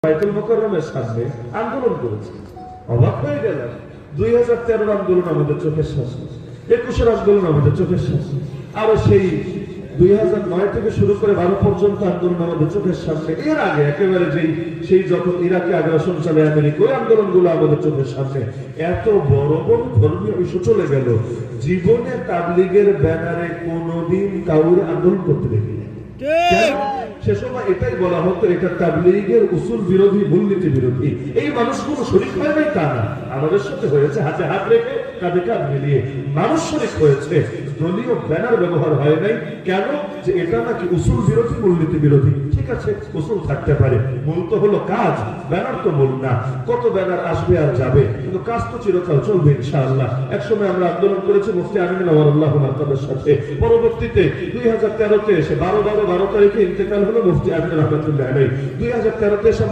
বাইতুল মুকাররমের সামনে আন্দোলন করেছে। অবাক হয়ে গেলাম। 2013 আন্দোলন আমাদের চোখের সামনে, 21 আন্দোলন আমাদের চোখের সামনে, আরো সেই 2009 থেকে শুরু করে 12 পর্যন্ত আন্দোলন আমাদের চোখের সামনে। এর আগে একেবারে সেই যখন ইরাকে আগ্রাসন চলে আমেরিকা, ওই আন্দোলনগুলো আমাদের চোখের সামনে। এত বড় বড় ধর্মীয় ইস্যু চলে গেল, জীবনে তাবলীগের ব্যানারে কোনোদিন কাউর আন্দোলন করতে দেখি। সে সময় এটাই বলা হতো, এটা তাবলীগের উসুল বিরোধী, মূলনীতি বিরোধী। এই মানুষগুলো শরীক হয় নাই তা না, আমাদের সাথে হয়েছে হাতে হাত রেখে, কাঁধে কাঁধ মিলিয়ে মানুষ শরীক হয়েছে। দলীয় ব্যানার ব্যবহার হয় নাই। কেন? যে এটা নাকি উসুল বিরোধী, মূলনীতি বিরোধী। ঠিক আছে, উসুল থাকতে পারে, মূল তো হলো কাজ, ব্যানার তো মূল না। কত ব্যানার আসবে আর যাবে, কিন্তু কাজ তো চিরকাল চলবে ইনশাআল্লাহ। একসময় আমরা আন্দোলন করেছি মুফতি আমিন নওয়ারুল্লাহ মারকাবের সাথে। পরবর্তীতে 2013-তে এসে 12 তারিখে ইন্তেকাল হলো মুফতি আমিন রহমাতুল্লাহ আলাইহি। 2013-তে এসে